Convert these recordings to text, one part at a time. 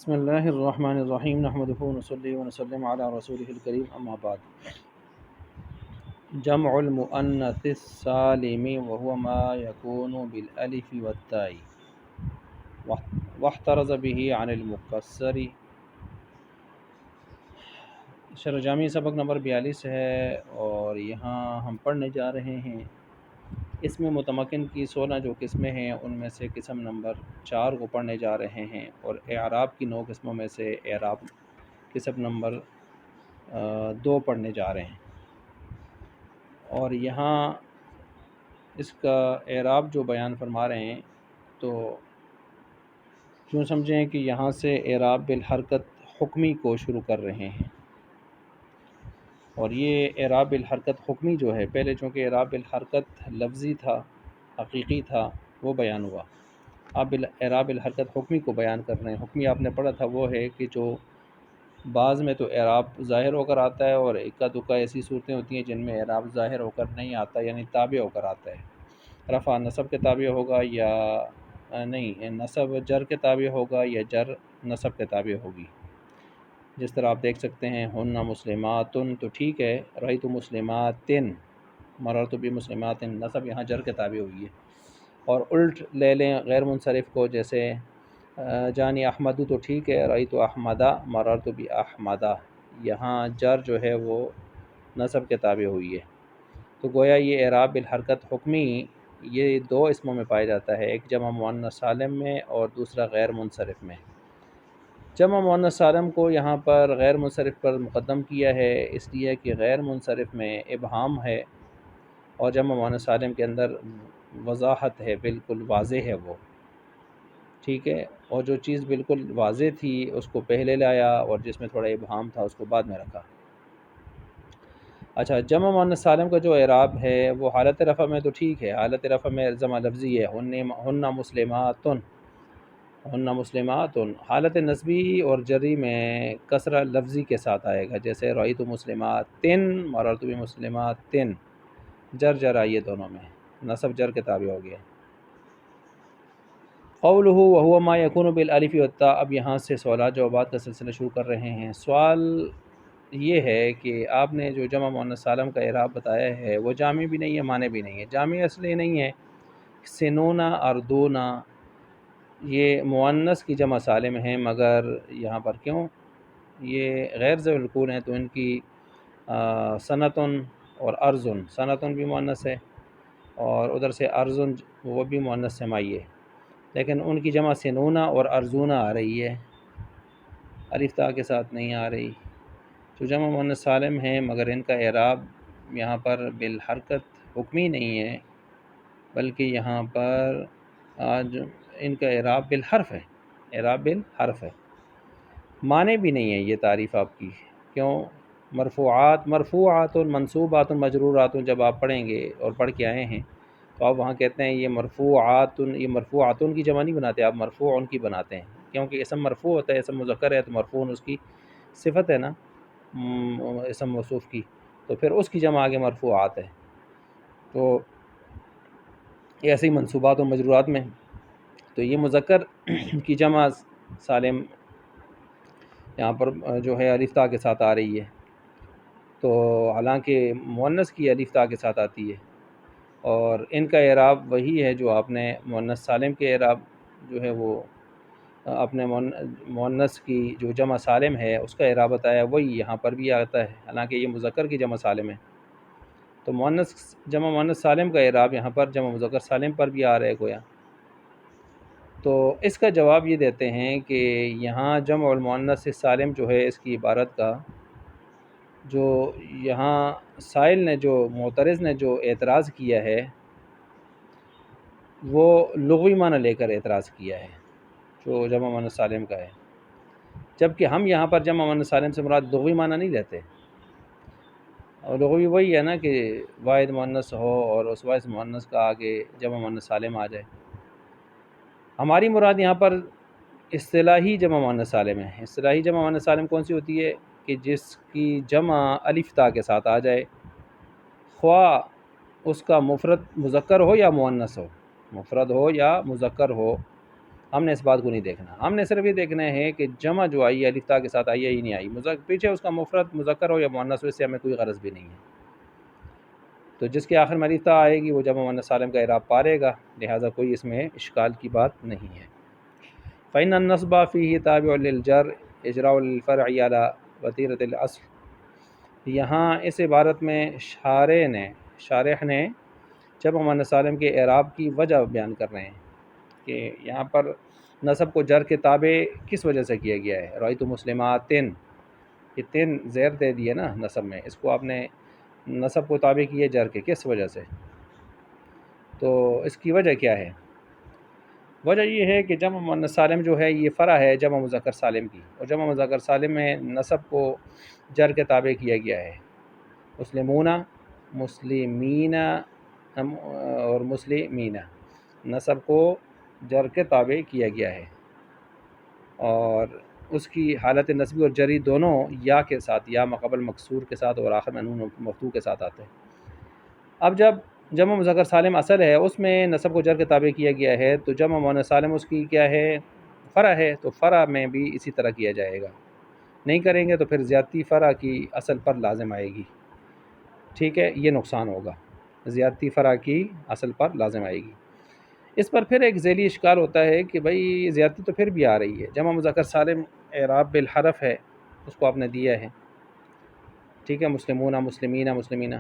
بسم اللہ الرحمن الرحیم نحمدہ ونصلی ونسلم علی رسولہ الکریم اما بعد جمع المؤنث السالم وهو ما يكون بالالف والتاء واحترز به عن المكسر۔ شرح جامی سبق نمبر 42 ہے اور یہاں ہم پڑھنے جا رہے ہیں اس میں متمکن کی 16 جو قسمیں ہیں ان میں سے قسم نمبر 4 کو پڑھنے جا رہے ہیں، اور اعراب کی 9 قسموں میں سے اعراب قسم نمبر 2 پڑھنے جا رہے ہیں۔ اور یہاں اس کا اعراب جو بیان فرما رہے ہیں تو یوں سمجھیں کہ یہاں سے اعراب بالحرکت حکمی کو شروع کر رہے ہیں، اور یہ اعراب بالحرکت حکمی جو ہے، پہلے چونکہ اعراب بالحرکت لفظی تھا، حقیقی تھا، وہ بیان ہوا، اب اعراب بالحرکت حکمی کو بیان کر رہے ہیں۔ حکمی آپ نے پڑھا تھا وہ ہے کہ جو بعض میں تو اعراب ظاہر ہو کر آتا ہے، اور اکا دکا ایسی صورتیں ہوتی ہیں جن میں اعراب ظاہر ہو کر نہیں آتا، یعنی تابع ہو کر آتا ہے۔ رفع نصب کے تابع ہوگا یا نہیں، نصب جر کے تابع ہوگا یا جر نصب کے تابع ہوگی۔ جس طرح آپ دیکھ سکتے ہیں ہن مسلماتن تو ٹھیک ہے، رأیت مسلماتن، مررت بمسلمات، نصب یہاں جر کے تابع ہوئی ہے۔ اور الٹ لے لیں غیر منصرف کو، جیسے جانی احمد تو ٹھیک ہے، رأیت احمدہ، مررت باحمدہ، یہاں جر جو ہے وہ نصب کے تابع ہوئی ہے۔ تو گویا یہ اعراب بالحرکت حکمی یہ 2 اسموں میں پایا جاتا ہے، ایک جمع مؤنث سالم میں اور دوسرا غیر منصرف میں۔ جمع مؤنث سالم کو یہاں پر غیر منصرف پر مقدم کیا ہے، اس لیے کہ غیر منصرف میں ابہام ہے اور جمع مؤنث سالم کے اندر وضاحت ہے، بالکل واضح ہے وہ، ٹھیک ہے، اور جو چیز بالکل واضح تھی اس کو پہلے لایا اور جس میں تھوڑا ابہام تھا اس کو بعد میں رکھا۔ اچھا، جمع مؤنث سالم کا جو اعراب ہے وہ حالت رفع میں تو ٹھیک ہے، حالت رفع میں جمع لفظی ہے، ہن مسلماتن، ہن مسلماتن۔ حالت نصبی اور جری میں کسرہ لفظی کے ساتھ آئے گا، جیسے رأیت مسلماتن، مررت بمسلماتن، جر آئیے دونوں میں، نصب جر کے تابع ہو گیا۔ قولہ وہو ما یکون بالالف والتاء، اب یہاں سے سوالات جوابات کا سلسلہ شروع کر رہے ہیں۔ سوال یہ ہے کہ آپ نے جو جمع مؤنث سالم کا اعراب بتایا ہے وہ جامع بھی نہیں ہے، معنی بھی نہیں ہے۔ جامع اس لیے نہیں ہے، سنونا اردونا یہ مؤنث کی جمع سالم ہیں، مگر یہاں پر کیوں یہ غیر ذوی الکون ہیں تو ان کی سنتن اور ارزن، سنتن بھی مؤنث ہے اور ادھر سے ارزن وہ بھی مؤنث سمائی ہے، لیکن ان کی جمع سنونا اور ارزونا آ رہی ہے، الف تا کے ساتھ نہیں آ رہی، جو جمع مؤنث سالم ہیں مگر ان کا اعراب یہاں پر بالحرکت حکمی نہیں ہے، بلکہ یہاں پر آج ان کا اعراب بالحرف ہے، اعراب بالحرف ہے، معنی بھی نہیں ہے یہ تعریف آپ کی۔ کیوں؟ مرفوعات منصوبات مجرورات جب آپ پڑھیں گے اور پڑھ کے آئے ہیں تو آپ وہاں کہتے ہیں یہ مرفوعات کی جمع نہیں بناتے، آپ مرفوع کی بناتے ہیں، کیونکہ اسم مرفوع ہوتا ہے، اسم مذکر ہے تو مرفوع اس کی صفت ہے نا، اسم موصوف کی، تو پھر اس کی جمع آگے مرفوعات ہے۔ تو ایسے ہی منصوبات و مجرورات میں تو یہ مذکر کی جمع سالم یہاں پر جو ہے الف تا کے ساتھ آ رہی ہے، تو حالانکہ مؤنث کی الف تا کے ساتھ آتی ہے، اور ان کا اعراب وہی ہے جو آپ نے مؤنث سالم کے اعراب جو ہے وہ اپنے مؤنث کی جو جمع سالم ہے اس کا اعراب بتایا، وہی یہاں پر بھی آتا ہے، حالانکہ یہ مذکر کی جمع سالم ہے، تو جمع مؤنث سالم کا اعراب یہاں پر جمع مذکر سالم پر بھی آ رہا ہے گویا۔ تو اس کا جواب یہ دیتے ہیں کہ یہاں جمع المؤنث سالم جو ہے اس کی عبارت کا جو یہاں سائل نے جو معترض نے جو اعتراض کیا ہے وہ لغوی معنی لے کر اعتراض کیا ہے جو جمع مؤنث سالم کا ہے، جبکہ ہم یہاں پر جمع مؤنث سالم سے مراد لغوی معنی نہیں لیتے، اور لغوی وہی ہے نا کہ واحد مؤنث ہو اور اس واحد مؤنث کا آگے جمع مؤنث سالم آ جائے۔ ہماری مراد یہاں پر اصطلاحی جمع مؤنث سالم ہے۔ اصطلاحی جمع مؤنث سالم کون سی ہوتی ہے؟ کہ جس کی جمع الف تا کے ساتھ آ جائے، خواہ اس کا مفرد مذکر ہو یا مؤنث ہو، مفرد ہو یا مذکر ہو، ہم نے اس بات کو نہیں دیکھنا، ہم نے صرف یہ دیکھنا ہے کہ جمع جو آئی ہے الف تا کے ساتھ آئی ہے ہی نہیں آئی، پیچھے اس کا مفرد مذکر ہو یا مؤنث ہو، اس سے ہمیں کوئی غرض بھی نہیں ہے۔ تو جس کے آخر میں الف تا آئے گی وہ جمع مؤنث سالم کا اعراب پارے گا، لہٰذا کوئی اس میں اشکال کی بات نہیں ہے۔ فإن النصب فيه تابع للجر اجراء الفرع على وتيرة الأصل، یہاں اس عبارت میں شارح نے جمع مؤنث سالم کے اعراب کی وجہ بیان کر رہے ہیں کہ یہاں پر نصب کو جر کے تابع کس وجہ سے کیا گیا ہے۔ رأیت مسلماتن، یہ تین زیر دے دیے نا نصب میں، اس کو آپ نے نصب کو تابع کیے جر کے، کس وجہ سے؟ تو اس کی وجہ کیا ہے؟ وجہ یہ ہے کہ جمع مؤنث سالم جو ہے یہ فرع ہے جمع مذکر سالم کی، اور جمع مذکر سالم میں نصب کو جر کے تابع کیا گیا ہے۔ مسلمون، مسلمین اور مسلمین، نصب کو جر کے تابع کیا گیا ہے، اور اس کی حالت نصبی اور جری دونوں یا کے ساتھ، یا مقبل مکسور کے ساتھ اور آخر میں نون مفتوح کے ساتھ آتے ہیں۔ اب جب جمع مذکر سالم اصل ہے، اس میں نصب کو جر کے تابع کیا گیا ہے، تو جمع مؤنث سالم اس کی کیا ہے؟ فرع ہے، تو فرع میں بھی اسی طرح کیا جائے گا۔ نہیں کریں گے تو پھر زیادتی فرع کی اصل پر لازم آئے گی، ٹھیک ہے، یہ نقصان ہوگا، زیادتی فرع کی اصل پر لازم آئے گی۔ اس پر پھر ایک ذیلی اشکال ہوتا ہے کہ بھائی زیادتی تو پھر بھی آ رہی ہے، جمع مذکر سالم اعراب بالحرف ہے، اس کو آپ نے دیا ہے، ٹھیک ہے، مسلمون، مسلمین، مسلمینہ،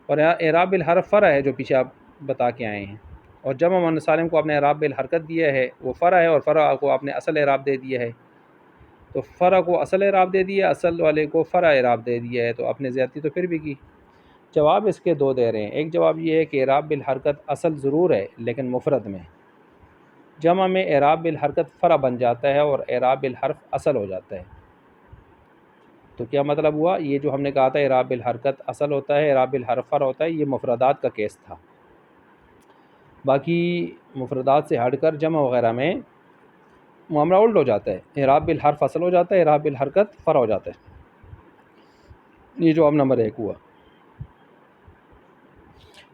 اور اعراب بالحرف فرع ہے جو پیچھے آپ بتا کے آئے ہیں، اور جمع مؤنث سالم کو آپ نے اعراب بالحرکت دیا ہے، وہ فرع ہے، اور فرع کو آپ نے اصل اعراب دے دیا ہے، تو فرع کو اصل اعراب دے دیا، اصل والے کو فرع اعراب دے دیا ہے، تو آپ نے زیادتی تو پھر بھی کی۔ جواب اس کے دو دے رہے ہیں، ایک جواب یہ ہے کہ اعراب بالحرکت اصل ضرور ہے لیکن مفرد میں، جمع میں اعراب بالحرکت فرع بن جاتا ہے اور اعراب بالحرف اصل ہو جاتا ہے۔ تو کیا مطلب ہوا؟ یہ جو ہم نے کہا تھا اعراب بالحرکت اصل ہوتا ہے، اعراب بالحرف فرع ہوتا ہے، یہ مفردات کا کیس تھا۔ باقی مفردات سے ہٹ کر جمع وغیرہ میں معاملہ الٹ ہو جاتا ہے، اعراب بالحرف اصل ہو جاتا ہے، اعراب بالحرکت فرع ہو جاتا ہے۔ یہ جواب نمبر 1 ہوا۔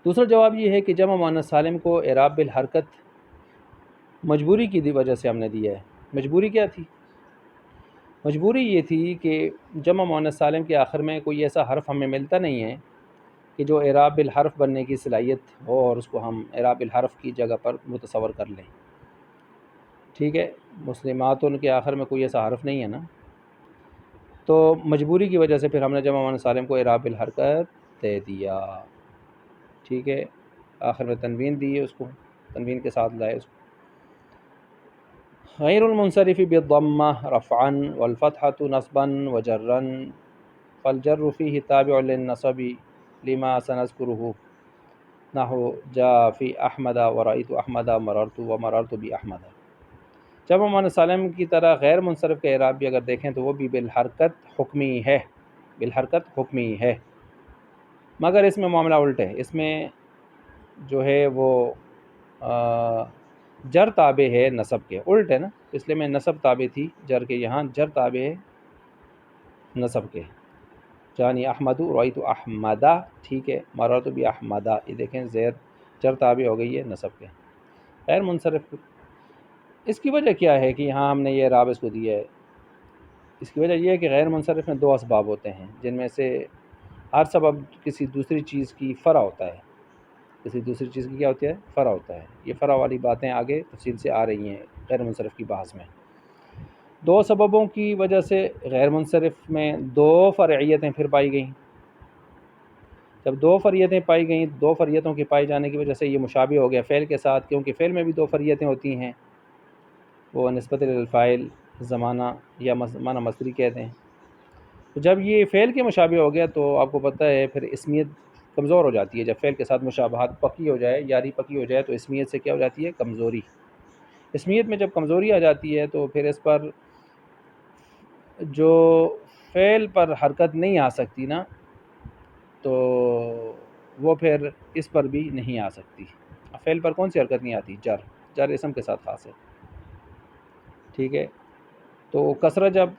دوسرا جواب یہ ہے کہ جمع مؤنث سالم کو اعراب بالحرکت مجبوری کی وجہ سے ہم نے دیا ہے۔ مجبوری کیا تھی؟ مجبوری یہ تھی کہ جمع مؤنث سالم کے آخر میں کوئی ایسا حرف ہمیں ملتا نہیں ہے کہ جو اعراب بالحرف بننے کی صلاحیت ہو اور اس کو ہم اعراب بالحرف کی جگہ پر متصور کر لیں، ٹھیک ہے، مسلماتن کے آخر میں کوئی ایسا حرف نہیں ہے نا، تو مجبوری کی وجہ سے پھر ہم نے جمع مؤنث سالم کو اعراب بالحرکت دے دیا، ٹھیک ہے، آخر میں تنوین دی ہے، اس کو تنوین کے ساتھ لائے اس کو۔ غیر المنصرف بالضمہ رفعا والفتحة نصبا وجرا فالجر فيه تابع للنصب لما سنذكره، نحو جاء في احمد ورأيت احمد مررت ومررت باحمد۔ جمع مؤنث سالم کی طرح غیر منصرف کا اعراب بھی اگر دیکھیں تو وہ بھی بالحرکت حکمی ہے، بالحرکت حکمی ہے، مگر اس میں معاملہ الٹ ہے، اس میں جو ہے وہ جر تابع ہے نصب کے، الٹ ہے نا، اس لیے میں نصب تابع تھی جر کے، یہاں جر تابع ہے نصب کے، جانی احمد رأیت احمدہ، ٹھیک ہے، مررت باحمدہ، یہ دیکھیں زیر جر تابع ہو گئی ہے نصب کے۔ غیر منصرف، اس کی وجہ کیا ہے کہ یہاں ہم نے یہ اعراب اس کو دیا ہے؟ اس کی وجہ یہ ہے کہ غیر منصرف میں 2 اسباب ہوتے ہیں، جن میں سے ہر سبب کسی دوسری چیز کی فرع ہوتا ہے، کسی دوسری چیز کی کیا ہوتی ہے؟ فرع ہوتا ہے۔ یہ فرع والی باتیں آگے تفصیل سے آ رہی ہیں غیر منصرف کی بحث میں۔ 2 سببوں کی وجہ سے غیر منصرف میں 2 فرعیتیں پھر پائی گئیں۔ جب 2 فرعیتیں پائی گئیں، 2 فرعیتوں کے پائے جانے کی وجہ سے یہ مشابہ ہو گیا فعل کے ساتھ، کیونکہ فعل میں بھی 2 فرعیتیں ہوتی ہیں، وہ نسبت للفاعل زمانہ یا معنی مصدری کہتے ہیں۔ تو جب یہ فعل کے مشابہ ہو گیا تو آپ کو پتہ ہے پھر اسمیت کمزور ہو جاتی ہے، جب فعل کے ساتھ مشابہت پکی ہو جائے، یاری پکی ہو جائے، تو اسمیت سے کیا ہو جاتی ہے؟ کمزوری۔ اسمیت میں جب کمزوری آ جاتی ہے تو پھر اس پر جو فعل پر حرکت نہیں آ سکتی نا، تو وہ پھر اس پر بھی نہیں آ سکتی۔ فعل پر کون سی حرکت نہیں آتی؟ جر، جر اسم کے ساتھ خاص ہے، ٹھیک ہے، تو کسرہ جب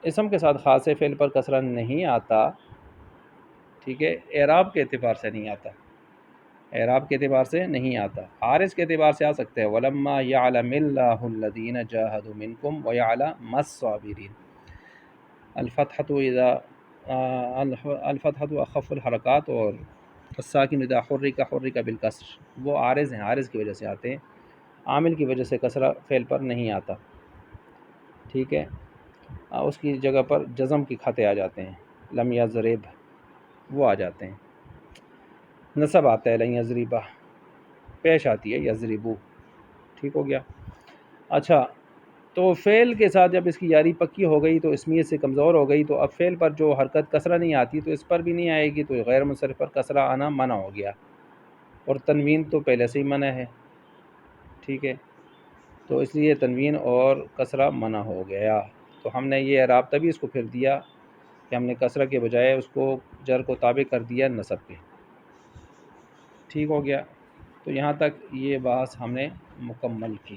اسم کے ساتھ خاص ہے، فعل پر کسرہ نہیں آتا، ٹھیک ہے، اعراب کے اعتبار سے نہیں آتا، اعراب کے اعتبار سے نہیں آتا، عارض کے اعتبار سے آ سکتا ہے، وَلَمَّا يَعْلَمِ اللَّهُ الَّذِينَ جَاهَدُوا مِنْكُمْ وَيَعْلَمَ الصَّابِرِينَ۔ الفتحۃ اذا الفتحۃ اخف الحرکات، اور الساکن اذا حرک حرک بالکسر، وہ عارض ہیں، عارض کی وجہ سے آتے ہیں، عامل کی وجہ سے کسرہ فعل پر نہیں آتا، ٹھیک ہے۔ اس کی جگہ پر جزم کی خطے آ جاتے ہیں، لم یضرب وہ آ جاتے ہیں، نصب آتا ہے لن یضربہ، پیش آتی ہے یضربو، ٹھیک ہو گیا۔ اچھا، تو فعل کے ساتھ جب اس کی یاری پکی ہو گئی تو اسمیت سے کمزور ہو گئی، تو اب فعل پر جو حرکت کسرہ نہیں آتی تو اس پر بھی نہیں آئے گی، تو غیر منصرف پر کسرہ آنا منع ہو گیا، اور تنوین تو پہلے سے ہی منع ہے، ٹھیک ہے، تو اس لیے تنوین اور کسرہ منع ہو گیا۔ تو ہم نے یہ اعراب تبھی اس کو پھر دیا کہ ہم نے کسرہ کے بجائے اس کو جر کو تابع کر دیا نصب کے، ٹھیک ہو گیا۔ تو یہاں تک یہ بحث ہم نے مکمل کی۔